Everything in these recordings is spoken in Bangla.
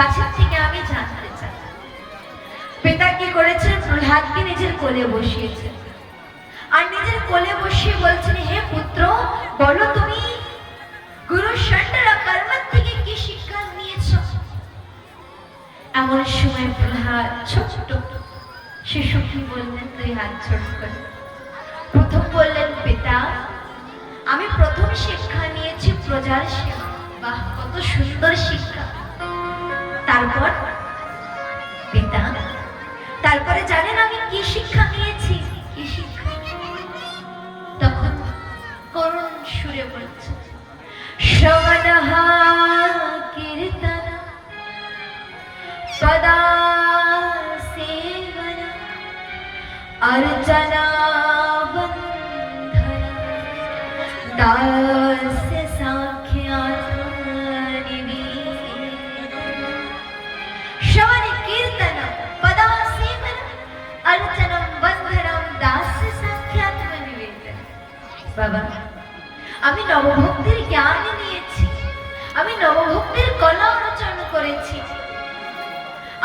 কাছের থেকে আমি জানতে চাই পিতা কি করেছেন? প্রহ্লাদকে নিজের কোলে বসিয়েছেন আর নিজের কোলে বসিয়ে বলছেন, হে পুত্র, বলো তুমি গুরু ষণ্ডরা কর্মত থেকে কি শিক্ষা নিয়েছো? এমন সময় প্রহ্লাদ ছোট্ট শিশুকে বললেন, তুই হাত ছোট করে। প্রথম বললেন, পিতা, আমি প্রথম শিক্ষা নিয়েছি প্রজার সেবা। বাহ, কত সুন্দর শিক্ষা। তারপর পিতা, তারপরে জানেন আমি কি শিক্ষা নিয়েছি? কি শিক্ষা? তখন করুণ সুরে বলছে, শ্রবণঃ কীর্তন সদা সেবন अर्चना बंधन दास्य साख्यात्मनिवेदन श्रवण कीर्तन पदासेवन अर्चनम बंधनम दास्य साख्यात्मनिवेदन। बाबा, আমি নবভক্তির জ্ঞান নিয়েছি, আমি নবভক্তির কলা অর্জন করেছি,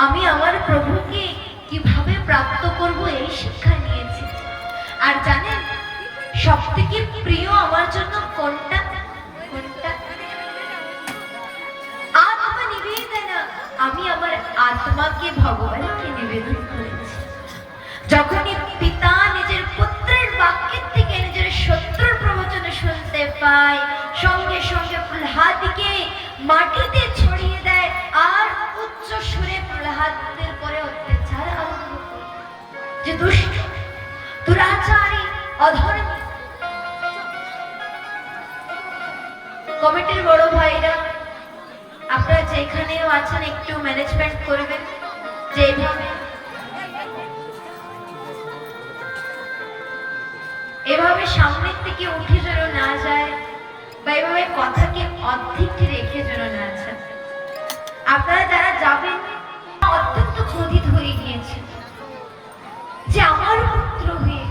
আমি আমার প্রভুকে কিভাবে প্রাপ্ত করব এই শিক্ষা নিয়েছি। আর জানেন সবথেকে প্রিয় আমার জন্য কোনটা? কোনটা? আত্মনিবেদন। আমি আমার আত্মাকে ভগবানকে নিবেদন করেছি। যখনই পিতা নিজের পুত্রের বাক্যের থেকে নিজের শত্রুর প্রবচন শুনতে পায়, সঙ্গে সঙ্গে প্রহ্লাদকে মাটিতে ছড়িয়ে দেয় আর উচ্চ সুরে প্রহ্লাদের পরে অত্যাচার আরম্ভ করে। যে দুষ্ট, দুরাচারী, অধর্মী। কমিটির বড় ভাইরা, আপনারা যেখানেও আছেন একটু ম্যানেজমেন্ট করবেন, যেভাবে এভাবে সামনের থেকে উঠে যেন না যায় বা এভাবে কথাকে অর্ধেক রেখে যেন না যায়। আপনারা যারা যাবেন অত্যন্ত ক্রোধিত হয়ে গিয়েছে যে আমার পুত্র হয়ে,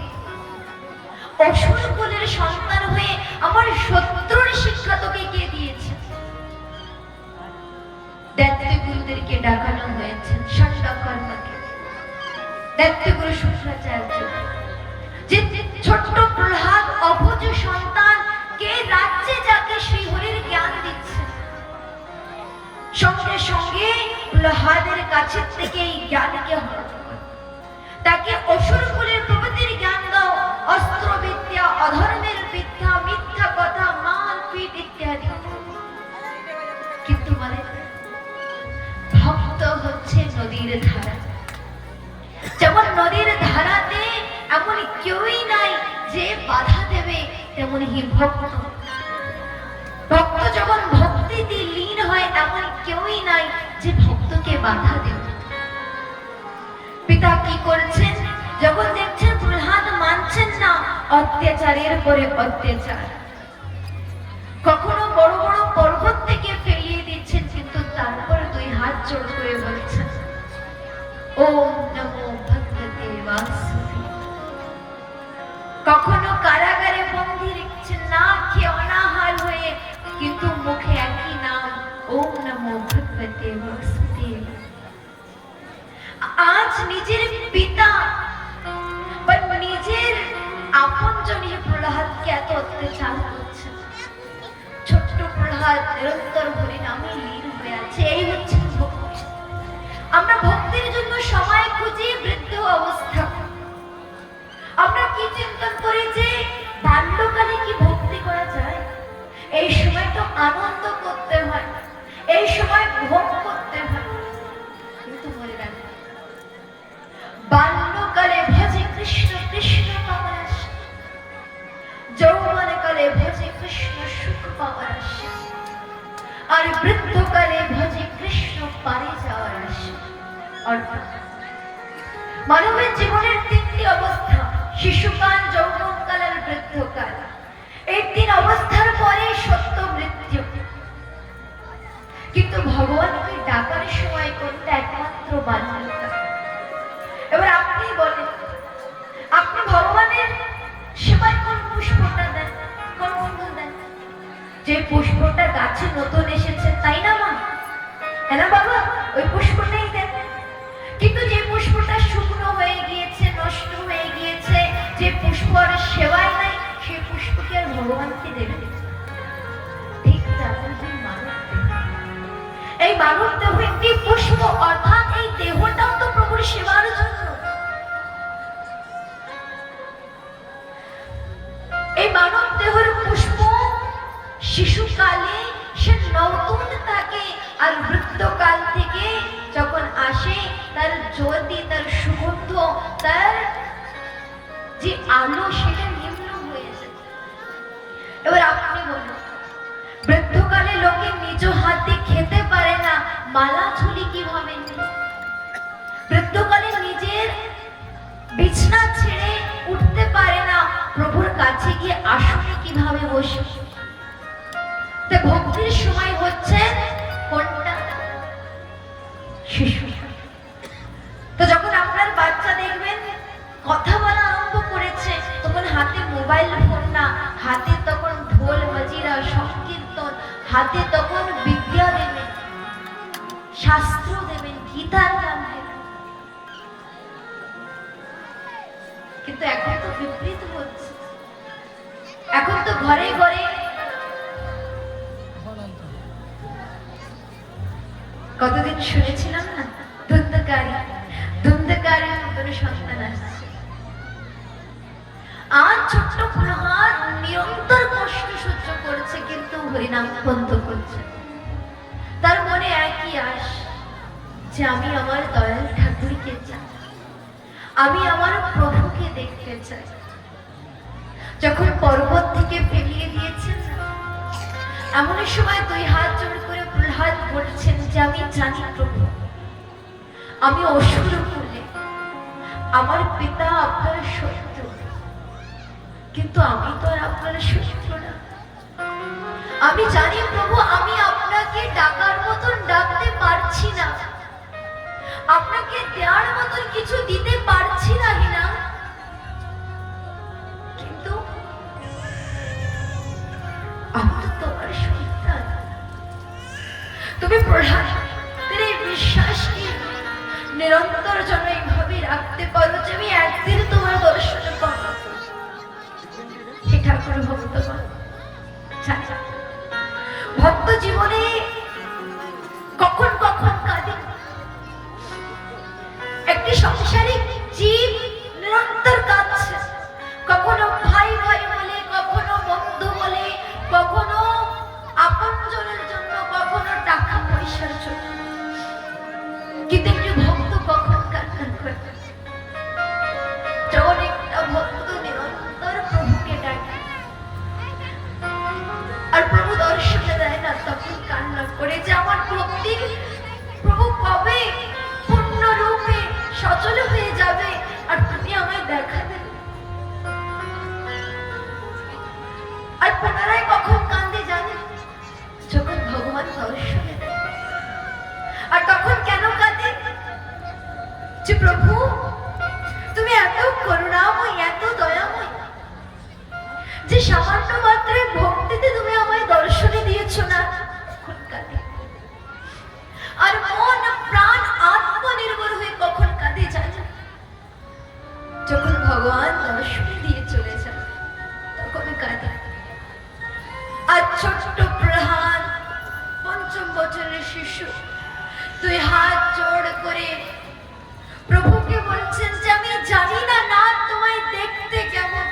অসুর কুলের সন্তান হয়ে আমার শত্রুর শিক্ষা তোকে কে দিয়েছে? দৈত্যগুরুদেরকে ডাকানো হয়েছে, ষণ্ডকর্মকে, দৈত্যগুরু শুক্রাচার্য, যে ছোট্ট প্রহ্লাদ অভুজ সন্তান কে রাজ্যে যাকে শ্রীহরির জ্ঞান দিচ্ছে, সঙ্গে সঙ্গে প্রহ্লাদের কাছে থেকে এই জ্ঞানকে হরণ করে তাকে অসুর কুলের প্রভৃতির জ্ঞান দাও, অস্ত্র বিদ্যা, অধর্মের বিদ্যা, মিথ্যা কথা, মারপিট ইত্যাদি। কিন্তু বলে ভক্ত হচ্ছে নদীর ধারা। যেমন নদীর ধারাতে এমন কেউই নাই যে বাধা দেবে, তেমনই ভক্ত। ভক্ত যখন ভক্তিতে লীন হয় এমন কেউই নাই যে ভক্তকে বাধা দেবে। পিতা কি করছেন? যখন দেখছেন প্রহ্লাদ মানছেন না, অত্যাচারের পরে অত্যাচার, কখনো বড় বড় পর্বত থেকে ফেলিয়ে দিচ্ছেন, কিন্তু তারপর দুই হাত জোড় করে বলছেন, ওম নমো ভগবতে বাসুদেবায়। কখনো কারাগারে বন্দী রেখেছেন, না খেয়ে অনাহার হয়ে, কিন্তু মুখে একই নাম, ওম নমো ভগবতে বাসুদেবায়। আজ নিজের পিতা বা নিজের আপনজন প্রহ্লাদকে এত অত্যাচার করছে, ছোট্ট প্রহ্লাদ নিরন্তর হরিনামে লীন হয়ে আছে। এই হচ্ছে ভক্তি। আমরা ভক্তির জন্য সময় খুঁজি বৃদ্ধ অবস্থা। আমরা কি চিন্তন করি যে বাল্যকালে কি ভক্তি করা যায়? এই সময় তো আনন্দ করতে হয়, এই সময় ভোগ করতে হয়। কিন্তু মনে রাখবেন, বাল্যকালে ভজে কৃষ্ণ কৃষ্ণ পাওয়ার আশা, যৌবনকালে ভজে কৃষ্ণ সুখ পাওয়ার আশা, আর বৃদ্ধকালে ভজে কৃষ্ণ পারে যাওয়ার আশা। অর্থাৎ মানবের জীবনের তিনটি অবস্থা, শিশুকাল, যৌবনকাল আর বৃদ্ধকাল। এই তিন অবস্থার পরে সত্য মৃত্যু। কিন্তু ভগবানকে ডাকার সময় কোনটা? একমাত্র বাল্যকাল। এবার আপনি বলেন, আপনি ভগবানের সেবায় কোন পুষ্পটা দেন, কোন ফুল দেন? যে পুষ্পটা গাছে নতুন এসেছে, তাই না মা? হ্যাঁ না বাবা, ওই পুষ্পটাই দেন। কিন্তু যে পুষ্পটা শুকনো হয়ে গিয়েছে, নষ্ট হয়ে গিয়েছে, যে পুষ্প আর সেবাই নাই, সেই পুষ্পকে আর ভগবানকে দেবে? ঠিক তেমনই মানব দেহ। এই মানব দেহ একটি পুষ্প, অর্থাৎ এই দেহটাও তো প্রভুর সেবার জন্য। এই মানব দেহের পুষ্প শিশুকালে সে নতুন থাকে, আর বৃদ্ধকাল থেকে যখন আসে তার জ্যোতি, তার সুগন্ধ, তার যে আলো সেটা নিম্ন হয়ে যায়। এবার আপনি বলুন, বৃদ্ধকালে লোকে নিজ হাতে খেতে পারে না, মালা ঝুলি কিভাবে নেয়? বৃদ্ধকালে নিজের বিছনা ছেড়ে উঠতে পারে না, প্রভুর কাছে গিয়ে আসনে কিভাবে বসে? ভক্তির সময় হচ্ছে কোনটা? শিশু। তো যখন আপনার বাচ্চা দেখবেন কথা বলা আরম্ভ করেছে, তখন হাতে মোবাইল ফোন না, হাতে তখন ঢোল বাজিরা, সংকীর্তন, হাতে তখন বিদ্যা দেবেন, শাস্ত্র দেবেন, গীতার গান দেবেন। কিন্তু এখন তো বিপরীত হচ্ছে। এখন তো ঘরে ঘরে কতদিন শুনেছিলাম না, ধুন্ধকারী মতন সন্তান আসছে। আর ছোট্ট প্রহার নিরন্তর কষ্ট সহ্য করছে, কিন্তু হরিনাম বন্ধ করছে। তার মনে একই আশ যে আমি আমার দয়াল ঠাকুরকে চাই, আমি আমার প্রভুকে দেখতে চাই। যখন পর্বত থেকে ফেলিয়ে দিয়েছেন, এমন সময় দুই হাত জোড় করে প্রহ্লাদ বলছেন যে আমি জানি প্রভু, আমি অসুর কুলে, আমার পিতা আপনার শত্রু, কিন্তু আমি তো আর আপনার শত্রু না। আমি জানি প্রভু, আমি আপনাকে ডাকার মতন ডাকতে পারছি না, আপনাকে দেওয়ার মতন কিছু দিতে পারছি না না, কিন্তু আমি তো তোমার সন্তান। তুমি প্রহ্লাদের এই বিশ্বাসকে নিরন্তর যেন এইভাবে রাখতে পারো যে আমি একদিন তোমার দর্শনে পাবো। হে ঠাকুর ভক্তগণ, ভক্ত জীবনে কখন কখন কাঁদে। একটি সংসারিক জীব নিরন্তর কাঁদছে, কখনো ভাই ভাই বলে, কখনো বন্ধু বলে, কখনো আপনজনের জন্য, কখনো টাকা পয়সার জন্য। কিন্তু একটি ভক্ত কখন কান্না করে? যখন একটা ভক্ত নিরন্তর প্রভুকে ডাকে আর প্রভু দর্শনে দেয় না, তখন কান্না করে যে আমার ভক্তি প্রভু কবে পূর্ণরূপে সচল হয়ে যাবে আর তুমি আমায় দেখা দেবে। আর পুনরায় কখন কান্দে জানেন? যখন ভগবান দর্শনে দেয়। আর তখন কেন কাঁদে? যে প্রভু তুমি এত করুণাময়, এত দয়াময়, যে সামান্য মাত্রায় ভক্তিতে তুমি আমায় দর্শনে দিয়েছ না, কখন কাঁদে। আর মন প্রাণ আত্মনির্ভর হয়ে কখন কাঁদে জানেন? যখন ভগবান দর্শনে দিয়ে চলে যায়, তখন কাঁদে। আর ছোট্ট প্রহার ৫ম বছরের শিশু দুই হাত জোড় করে প্রভুকে বলছেন যে আমি জানি না না তোমায় দেখতে কেমন,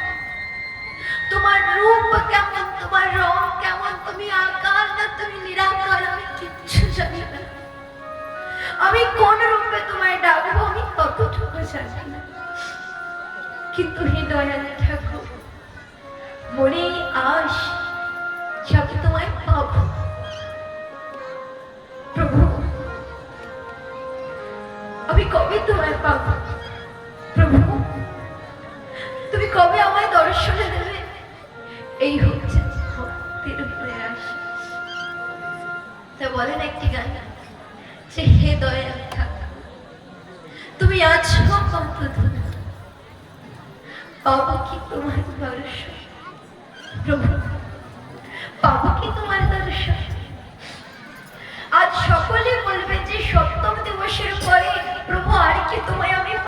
তোমার রূপ কেমন, তোমার রং কেমন, তুমি আকার না তুমি নিরাকার, আমি কিচ্ছু জানি না। আমি কোন রূপে তোমায় ডাকবো আমি ততটুকু জানি না। কিন্তু হে দয়াল ঠাকুর, মনে আস আমি তোমায় পাবো। প্রভু আমি কবে তোমায় পাবো? প্রভু তুমি কবে আমায় দর্শনে দেবে? এই হচ্ছে ভক্তির প্রয়াস। তা বলেন একটি গান যে হে দয়াল ঠাকুর, তুমি আছো কত দূর, পাবো কি তোমার দর্শন? প্রভু পাবো কি তোমার দর্শন? আজ সকলে বলবে আমাকে তোমার